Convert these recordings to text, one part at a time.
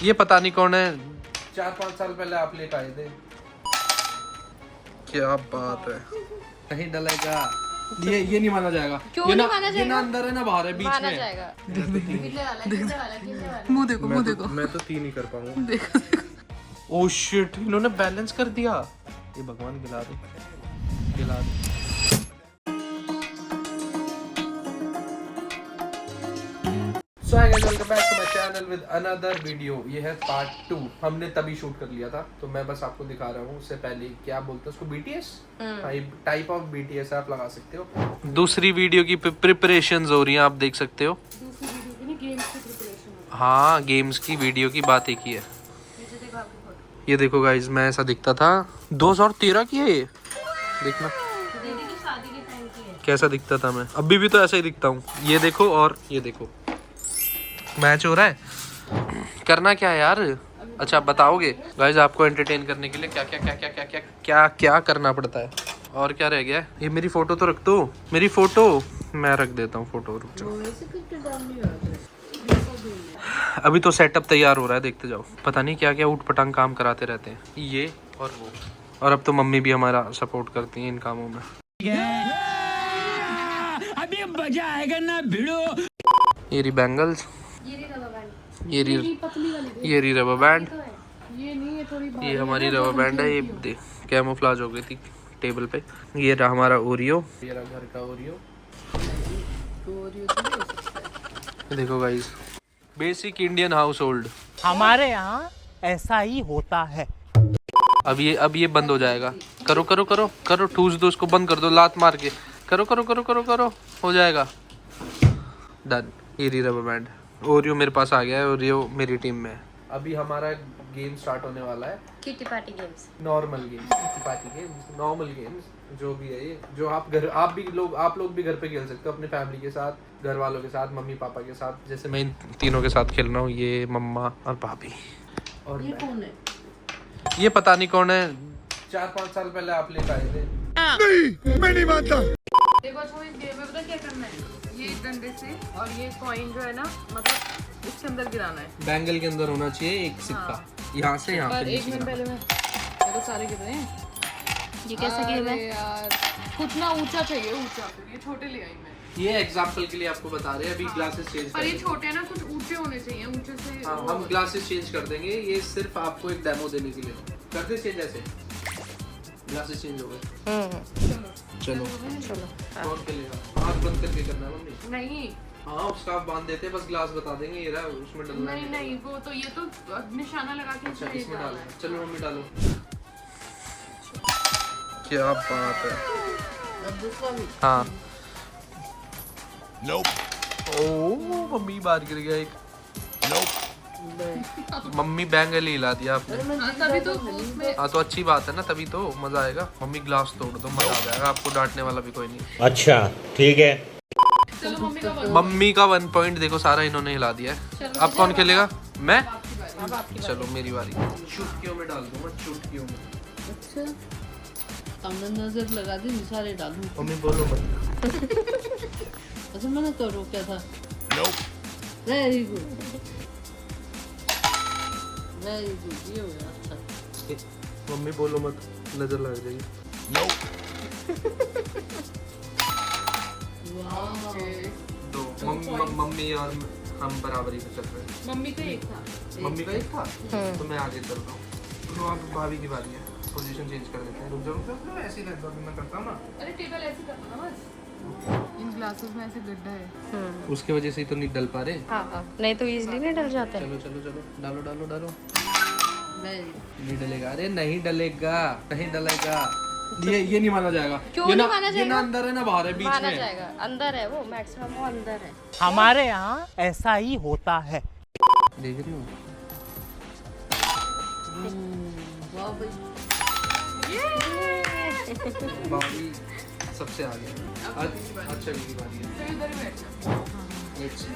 ये पता नहीं कौन है, 4-5 साल पहले आप लेकर आए थे। क्या बात है, नहीं डलेगा ये नहीं माना जाएगा। क्यों नहीं माना ये जाएगा? ना अंदर है ना बाहर है, बीच माना में। जाएगा। मुंह देखो, मुंह देखो। मैं तो 3 ही कर पाऊंगा। देखो देखो। ओह शिट, इन्होंने बैलेंस कर दिया। ये भगवान गिला दे, गिला दे। So hi guys, welcome back to my channel with another video। ये है पार्ट 2। हमने तभी शूट कर लिया था, तो मैं बस आपको दिखा रहा हूँ। उससे पहले क्या बोलते हैं उसको, BTS टाइप ऑफ BTS आप लगा सकते हो। दूसरी वीडियो की प्रिपरेशंस हो रही हैं, आप देख सकते हो। हाँ, गेम्स की वीडियो की बात एक ही है। ये देखो गाइज, मैं ऐसा दिखता था 2013 की है ये, देखना कैसा दिखता था मैं। अभी भी तो ऐसा ही दिखता हूँ। ये देखो और ये देखो, मैच हो रहा है। करना क्या है यार? अच्छा आप बताओगे गाइज, आपको एंटरटेन करने के लिए क्या क्या क्या क्या क्या क्या क्या क्या करना पड़ता है। और क्या रह गया? ये मेरी फोटो तो रख दो, मेरी फोटो मैं रख देता हूँ। फोटो रुक जाओ, अभी तो सेटअप तैयार हो रहा है, देखते जाओ। पता नहीं क्या क्या उठ पटांग काम कराते रहते हैं ये और वो। और अब तो मम्मी भी हमारा सपोर्ट करती है इन कामों में। अभी मजा आएगा ना भिड़ो। ये रही बैंगल्स, ये रही रबर बैंड। ये हमारी रबर बैंड है। ये कैमोफ्लाज हो गई थी टेबल पे। ये रहा हमारा ओरियो, ये रहा घर का ओरियो। देखो guys, basic Indian house hold. हमारे यहाँ ऐसा ही होता है। अब ये बंद हो जाएगा। करो करो करो करो, ठूस दो उसको, बंद कर दो लात मार के। करो करो करो करो करो, हो जाएगा। डन। ये रही रबर बैंड। ओरियो मेरे पास आ गया है, ओरियो मेरी टीम में है। अभी हमारा गेम स्टार्ट होने वाला है, kitty party games. Normal games, kitty party games, normal games जो भी है ये, जो आप लोग भी घर पे खेल सकते हो अपने फैमिली के साथ, घर वालों के साथ, मम्मी पापा के साथ। जैसे मैं इन तीनों के साथ खेल रहा हूँ, ये मम्मा और भाभी। और ये कौन है? ये पता नहीं कौन है, 4-5 साल पहले आप लेकर आए थे। नहीं, मैं नहीं मानता। देखो इस गेम में पता क्या करना है, ये डंडे से और ये कॉइन जो है ना, मतलब इसके अंदर गिराना है। बैंगल के अंदर होना चाहिए एक सिक्का। यहाँ से यहाँ पे। एक मिनट पहले मैं तो सारे गिर रहे हैं। ये कैसा गेम है यार? कुछ ना ऊंचा चाहिए, ऊंचा। फिर ये छोटे ले आई मैं। ये एग्जांपल के लिए आपको बता रहे हैं। अभी ग्लासेस चेंज पर ये छोटे हैं ना, कुछ ऊंचे होने चाहिए, ऊंचे से। हाँ, हम ग्लासेस चेंज कर देंगे। ये सिर्फ आपको एक डेमो देने के लिए। कर दे चेंज, ऐसे ग्लासेस चेंज हो गए। चलो कौन खेलेगा? आँख बंद करके करना है मम्मी। नहीं, हाँ उसका आप बांध देते, बस ग्लास बता देंगे ये रहा, उसमें डालना है। नहीं वो तो ये तो निशाना लगा के अच्छा इसमें इसमें डालना डालना है। है। चलो मम्मी डालो। क्या बात है। अब दूसरा भी। हाँ ओह, मम्मी बाहर गिर गया एक। मम्मी बैंगल ही हिला दिया आपने। तभी तो उसमें हाँ तो अच्छी बात है ना, तभी तो मजा आएगा। मम्मी ग्लास तोड़ दो, मजा आ जाएगा। आपको डांटने वाला भी कोई नहीं। अच्छा ठीक है। चलो मम्मी का मम्मी का 1 पॉइंट देखो, सारा इन्होंने हिला दिया है। अब कौन खेलेगा? मैं। चलो मेरी बारी। चुटकियों में डाल दूंगा, चुटकियों में। अच्छा, हमने नजर लगा दी, सारे डालूं। मम्मी बोलो मत। अच्छा मैंने तो रोका था। वेरी गुड, वेरी गुड, ये हो गया। अच्छा मम्मी बोलो मत, नजर लग जाएगी। दो मम्मी और हम बराबरी पे चल रहे हैं। मम्मी का एक था। मम्मी का एक था, तो मैं आगे चल रहा हूँ। तो अब भाभी की बारी है, पोजीशन चेंज कर देते हैं। रुक जाओ, ऐसे ही रख दो, मैं करता हूँ ना। अरे टेबल ऐसे करना ना बस। इन ग्लासेस में ऐसे गड्ढा है। उसके वजह से ही तो नहीं डल पा रहे। हाँ, नहीं तो इजीली नहीं डल जाता है। चलो चलो चलो, डालो डालो डालो। वेरी नहीं डलेगा। अरे नहीं डलेगा, नहीं डलेगा। ये नहीं माना जाएगा। क्यों ये नहीं ना, माना ये जाएगा? ना अंदर है ना बाहर है, बीच माना में। जाएगा, अंदर है वो, मैक्सिमम वो अंदर है। हमारे यहाँ ऐसा ही होता है। देख रही हूँ। वाह भाई, भाभी सबसे आगे। अच्छा की बारी है। तो इधर ही बैठना। Let's see.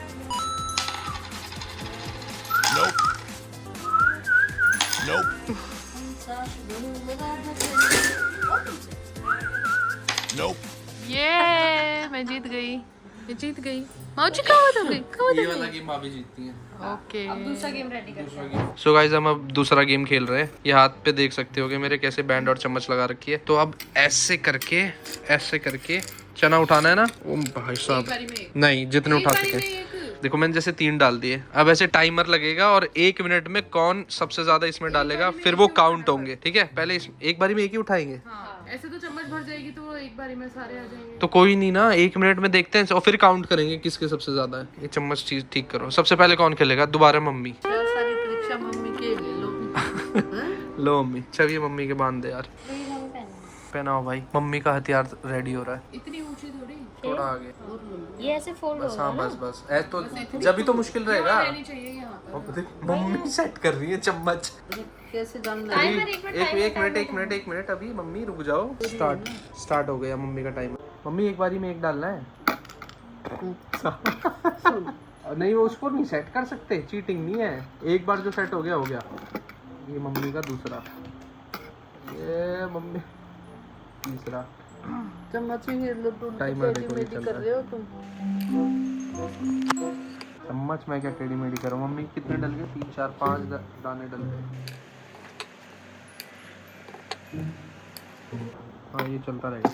ये मैं जीत गई, मैं जीत गई। माऊजी कहाँ हो तुम? ये वाला गेम भाभी जीतती है। ओके अब दूसरा गेम रेडी करते हैं। सो गाइस हम अब दूसरा गेम खेल रहे हैं। ये हाथ पे देख सकते हो कि मेरे कैसे बैंड और चम्मच लगा रखी है। तो अब ऐसे करके चना उठाना है ना। ओ भाई साहब नहीं, जितने उठा सके। देखो मैंने जैसे 3 डाल दिए। अब ऐसे टाइमर लगेगा और 1 मिनट में कौन सबसे ज्यादा इसमें डालेगा फिर वो काउंट होंगे। ठीक है, पहले एक बारी में एक ही उठाएंगे। हाँ, ऐसे तो चम्मच भर जाएगी तो एक बारी में सारे आ जाएंगे। तो कोई नहीं ना, 1 मिनट में देखते हैं और फिर काउंट करेंगे किसके सबसे ज्यादा है। ये चम्मच चीज ठीक करो। सबसे पहले कौन खेलेगा? दोबारा मम्मी। सारी परीक्षा मम्मी के ले लो। लो मम्मी, चलिए मम्मी के बांध दे यार। पहनाओ भाई। मम्मी का हथियार रेडी हो रहा है। इतनी ऊंची थोड़ी, थोड़ा आगे। ये ऐसे फोल्ड बस होगा हाँ, ना। बस तो जब भी तो मुश्किल रहेगा। रहनी चाहिए यहाँ पर। अब देख, मम्मी सेट कर रही है चम्मच। कैसे जानना? टाइमर एक मिनट अभी मम्मी रुक जाओ। स्टार्ट हो गया मम्मी का टाइमर। मम्मी एक बारी में एक डालना है। नहीं, वो उसको नहीं सेट कर सकते, चीटिंग नहीं है। एक बार जो सेट हो गया हो गया। ये मम्मी का दूसरा, ये मम्मी तीसरा। चम्मच ही लो तुम। टाइमर देखो ये चल कर रहा रहे है। हो तुम। चम्मच में क्या टेढ़ी मेढ़ी करो। मम्मी कितने डल गए? 3 4 5 दाने डल गए। हाँ, ये चलता रहेगा।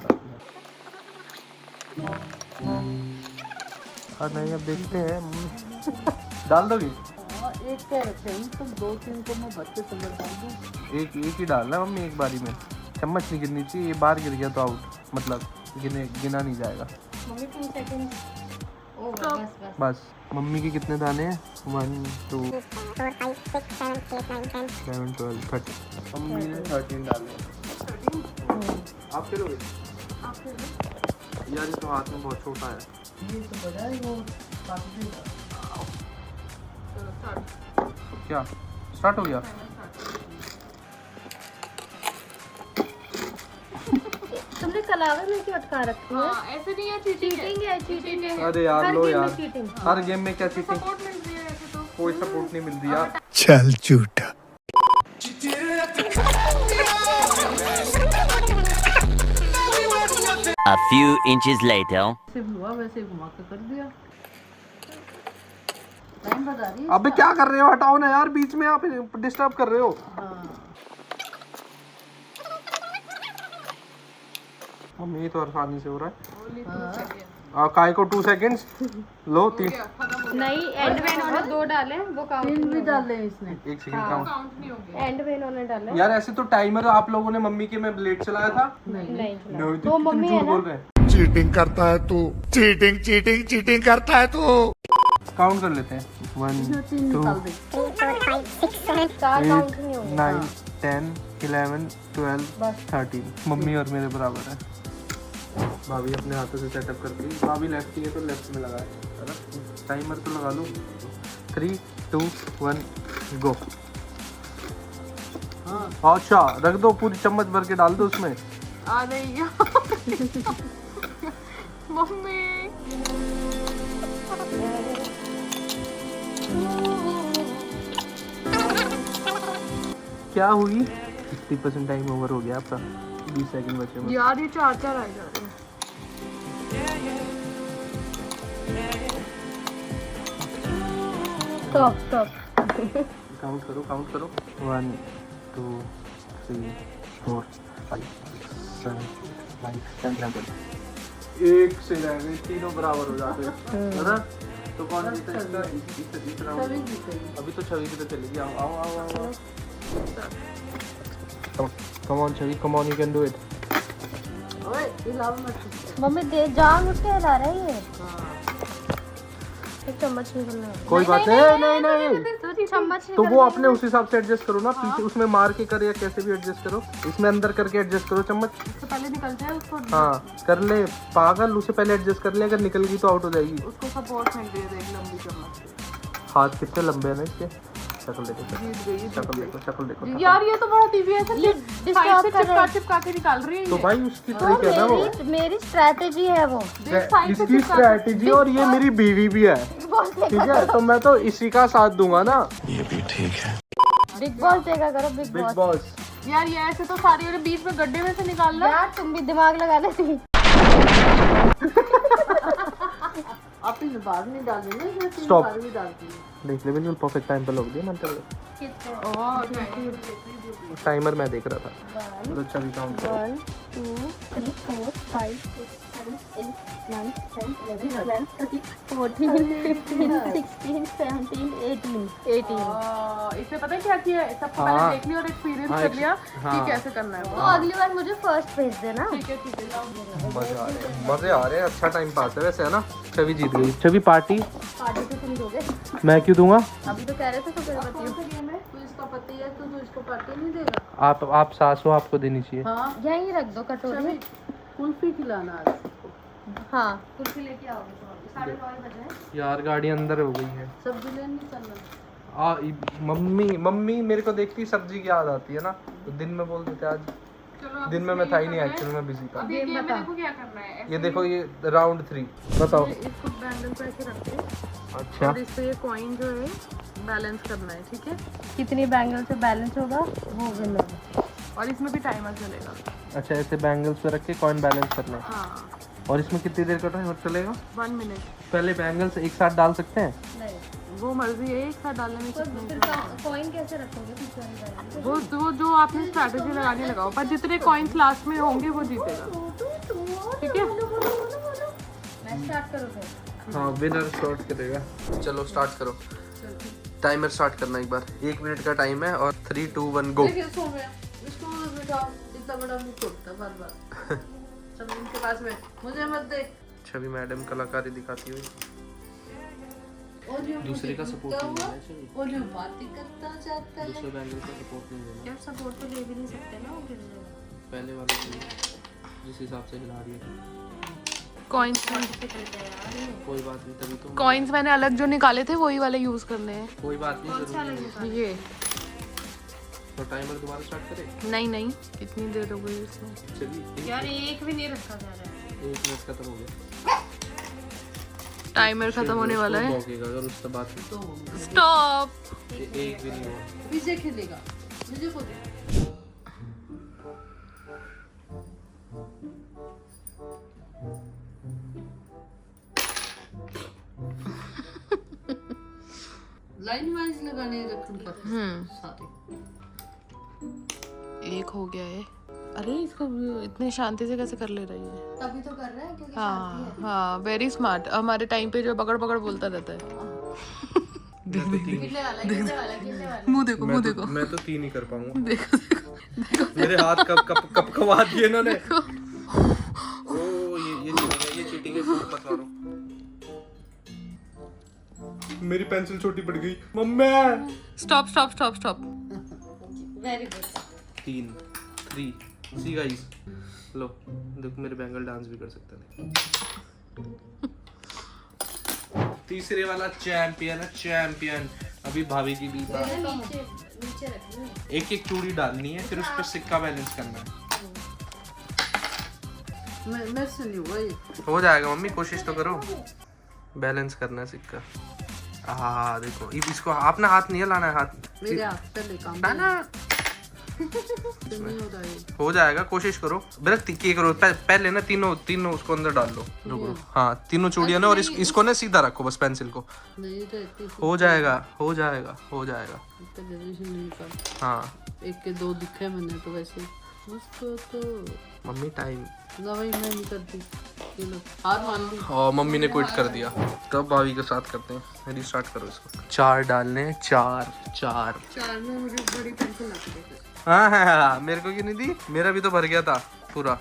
हाँ नहीं, अब देखते हैं। मम्मी डाल दोगी? एक क्या रखे हैं तुम? 2-3 को मैं बच्चे समझ डाल दूँ। एक ही डालना है मम्मी एक बारी में। चम्मच नहीं गिरनी चाहिए। ये बाहर गिर गया तो आउट, मतलब गिना नहीं जाएगा। Mummy 2 second. ओ बस बस। मम्मी के कितने दाने हैं? 1 2 4 5 6 7 8 9 10 11 12 13। मम्मी ने 13 डाले। आप खेलोगे? यार ये तो हाथ में बहुत छोटा है। ये तो बड़ा है वो काफी देगा। चलो स्टार्ट। क्या स्टार्ट हो गया? तुमने कलावे में क्यों अटका रखी है? हाँ, ऐसे नहीं है, चीटिंग है। अरे यार हर लो गेम में यार, चीटिंग। हर गेम में क्या चीटिंग? सपोर्ट मिल रही है ऐसे तो। कोई सपोर्ट नहीं मिल रही यार। चल झूठा। A few inches later. ऐसे हुआ वैसे घुमा के कर दिया। टाइम बता रही है। अबे क्या कर रहे हो? हटाओ ना यार, बीच में आप डिस्टर्ब कर रहे हो। मम्मी तो आसानी से हो रहा है। काय को 2 सेकंड्स लो। 3 नहीं, एंड में इन्होंने 2 डाले, वो काउंट भी डाले इसने। 1 सेकंड काउंट। काउंट नहीं होंगे। एंड में इन्होंने डाले। यार ऐसे तो टाइमर आप लोगों ने मम्मी के में लेट चलाया था। नहीं तो तो मम्मी है ना। बोल रहे हैं। चीटिंग करता है तू। चीटिंग करता है तू। काउंट कर लेते हैं। 1 2 चार काउंट नहीं होंगे। 9 10 11 12 13। मम्मी और मेरे बराबर है। भाभी अपने हाथों से सेटअप करती है। भाभी लेफ्ट है तो लेफ्ट में लगाए। टाइमर तो लगा लो। 3 2 1 गो। अच्छा रख दो, पूरी चम्मच भर के डाल दो उसमें। आ नहीं मम्मी। क्या हुई? 50% टाइम ओवर हो गया आपका। 20 सेकंड बचे बस। यार ये 4 आ जा रहे हैं। स्टॉप। काउंट करो 1 2 3 4 5 7 8 9 10 एक से रह गए, तीनों बराबर हो जाते हैं, है ना? तो कौन जीता इस राउंड? अभी तो छवि की तो चलेगी। आओ come on Chhavi, come on, you can do it. ओए हिलाओ मत। मम्मी दे जान उठ के हिला रहा है ये। एक चम्मच निकलना है। कोई बात नहीं। तो चम्मच तो वो अपने उस हिसाब से एडजस्ट करो ना। पीछे उसमें मार के कर या कैसे भी एडजस्ट करो। इसमें अंदर करके एडजस्ट करो चम्मच। उससे पहले निकल जाए उसको। हाँ कर ले पागल, उसे पहले एडजस्ट कर ले। अगर निकल गई तो आउट हो जाएगी। उसको सपोर्ट मिल रही है देख, लंबी चम्मच। हाथ कितने लंबे हैं ना इसके। शक्ल देखो, जीत गई। शक्ल देखो। यार ये तो बड़ा टीवी है। ये डिस्टर्ब कर रहा है। चिपका के निकाल रही है। तो भाई उसकी ट्रिक है ना वो। मेरी स्ट्रेटेजी है वो। इसकी स्ट्रेटेजी और ये मेरी बीवी भी है, ठीक है? तो मैं तो इसी का साथ दूंगा ना। ये भी ठीक है। बिग बॉस देखा करो, बिग बिग बॉस। बॉस। यार ये ऐसे तो सारी वाले बीच में गड्ढे में से निकालना। यार तुम भी दिमाग लगा लेती। आप इस बार नहीं डाल देंगे, इसमें 3 Stop. बार भी डालती है। देख ले बिल्कुल परफेक्ट टाइम पे लोग दिया मन कर टाइमर मैं देख रहा था तो चल काउंट 1 2 3 4 5 6 7 8 9 10 11 12 13 14 15 16 17 18 इसने पता है क्या किया है? सबको हाँ। पहले देख लिया और एक्सपीरियंस कर लिया हाँ। कि कैसे करना है तो अगली बार मुझे फर्स्ट भेज देना। ठीक है मजे आ रहे हैं अच्छा टाइम पास है वैसे है ना छवि जीत गई छवि पार्टी पार्टी तो तुम दोगे, मैं क्यों दूंगा अभी तो कह रहे थे तो फिर बताइए। तू इसका पति है तो तू इसको पार्टी नहीं देगा। आप सास हो आपको देनी चाहिए हाँ यहीं रख दो कटोरी। कुल्फी खिलाना आज सबको। हाँ कुल्फी लेके आओगे तो 9:30 बजे हैं। यार गाड़ी अंदर हो गई है सब्जी लेने नहीं चलना। मम्मी मेरे को देखती सब्जी की याद आती है ना तो दिन में बोल देते आज चलो दिन में मैं था ही नहीं एक्चुअली मैं बिजी था अब ये गेम में देखो क्या करना है। ये देखो ये राउंड 3 बताओ इसको बैंगल पे ऐसे रख के अच्छा और इस पे ये कॉइन जो है बैलेंस करना है। ठीक है कितनी बैंगल से बैलेंस होगा वो विन होगा। और इसमें भी टाइमर चलेगा। अच्छा ऐसे बैंगल्स पे रख के कॉइन बैलेंस करना है हाँ और इसमें कितनी देर का टाइम चलेगा 1 मिनट। पहले बैंगल्स एक साथ डाल सकते हैं नहीं वो मर्जी है एक साथ डालने में कितने फिर कॉइन कैसे रखोगे पीछे वाली बैलेंस? वो जो आपने स्ट्रैटेजी लगानी लगाओ पर जितने कॉइन्स लास्ट में होंगे वो जीतेगा। ठीक है मैं स्टार्ट करूँ फिर। हाँ विनर स्टार्ट करेगा चलो स्टार्ट करो टाइमर स्टार्ट करना एक बार 1 मिनट का टाइम है और 3 2 1 गो देखिए सो गया इसको बिठाओ इतना बड़ा मुंह खोलता बार बार सब इनके पास में मुझे मत दे। छवि मैडम कलाकारी दिखाती हुई और जो दूसरे का सपोर्ट नहीं देना छवि वो जो बातें करता जाता है दूसरे बैंगल का सपोर्ट नहीं देना यार सपोर्ट तो ले भी नहीं सकते ना वो गिर जाएगा। पहले वाले को जिस हिसाब से हिला रही है कॉइन्स कोई बात नहीं तभी तो कॉइन्स मैंने अलग जो निकाले थे वही वाले यूज करने हैं। कोई बात नहीं जरूरी नहीं ये तो टाइमर दोबारा स्टार्ट करें नहीं कितनी देर हो गई इसमें। चलिए यार एक भी नहीं रखा जा रहा है। 1 मिनट खत्म हो गया टाइमर खत्म होने वाला है। भौंकेगा अगर उससे बात की तो स्टॉप। एक भी नहीं हुआ विजय खेलेगा विजय को दे। लाइन वाइज लगाने रखन पर सारे एक हो गया है। अरे इसको इतने शांति से कैसे कर ले रही है। तभी तो कर रहा है क्योंकि हाँ वेरी स्मार्ट। हमारे टाइम पे जो पकड़ पकड़ बोलता रहता है। गिरने वाला मुंह देखो मैं तो 3 ही कर पाऊंगा देखो देखो मेरे हाथ कब खवा दिए इन्होंने ओ ये चीटिंग है मत मारो मेरी पेंसिल छोटी पड़ गई mummy stop. Very good. 3 3 see guys लो देखो मेरे बैंगल डांस भी कर सकते हैं तीसरे वाला चैंपियन अभी भाभी की भी नीचे रखना एक चूड़ी डालनी है फिर उस पर सिक्का बैलेंस करना है मैं से नहीं हुआ ये। हो जाएगा मम्मी कोशिश तो करो बैलेंस करना है सिक्का हाँ देखो इसको अपना हाथ नहीं हिलाना है हाथ मेरे हाथ से ले काम ना नहीं हो रहा है। हो जाएगा कोशिश करो बेटा तिक्की करो पहले ना तीनों उसको अंदर डाल लो रुको हाँ तीनों चूड़ियां ना और इसको ना सीधा रखो बस पेंसिल को नहीं रहती हो जाएगा तो जल्दी नहीं कर। हाँ एक के 2 दिखे मैंने तो वैसे उसको तो मम्मी टाइम ना भाई मैं नहीं करती ये लो हार मान ली। और मम्मी ने क्विट कर दिया तब भाभी के साथ करते हैं रिस्टार्ट करो इसको 4 डालने 4 4 में मुझे बड़ी पेंसिल लगती है। हाँ मेरे को क्यों नहीं दी मेरा भी तो भर गया था पूरा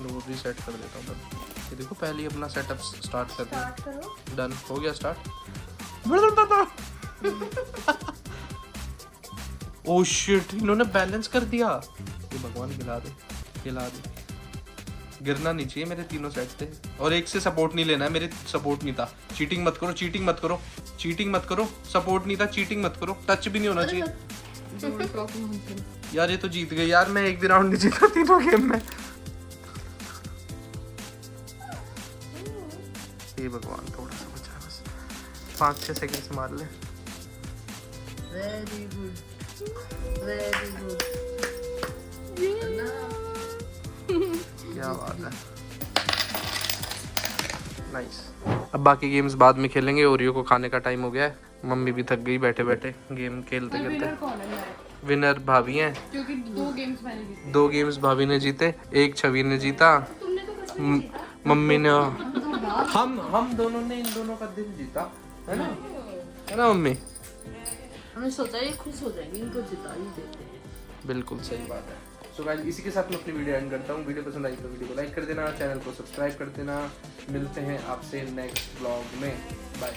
लो रीसेट कर देता हूँ ये देखो पहले ही अपना सेटअप स्टार्ट कर दिया डन हो गया स्टार्ट ओह शिट इन्होंने बैलेंस कर दिया ये भगवान हिला दे गिरना नहीं चाहिए मेरे तीनों सेट थे और एक से सपोर्ट नहीं लेना है मेरे सपोर्ट नहीं था चीटिंग मत करो सपोर्ट नहीं था चीटिंग मत करो टच भी नहीं होना चाहिए यार ये तो जीत गई यार मैं एक भी राउंड नहीं जीता तीनों गेम में ये भगवान थोड़ा सा बचा बस 5-6 सेकंड से मार ले वेरी गुड क्या बात है नाइस अब बाकी गेम्स बाद में खेलेंगे। ओरियो को खाने का टाइम हो गया है, मम्मी भी थक गई बैठे बैठे गेम खेलते खेलते। कौन है? विनर भाभी हैं, क्योंकि 2 गेम्स मैंने जीते। 2 गेम्स भाभी ने जीते, 1 छवि ने जीता, मम्मी ने, हम दोनों ने इन दोनों का दिल जीता, है ना मम्मी? हमने सोचा ये खुश हो जाएंगे, इनको जिता ही देते हैं। बिल्कुल सही बात है। सो गाइस इसी के साथ मैं अपनी वीडियो एंड करता हूँ। वीडियो पसंद आई तो वीडियो को लाइक कर देना, चैनल को सब्सक्राइब कर देना। मिलते हैं आपसे नेक्स्ट व्लॉग में। बाय।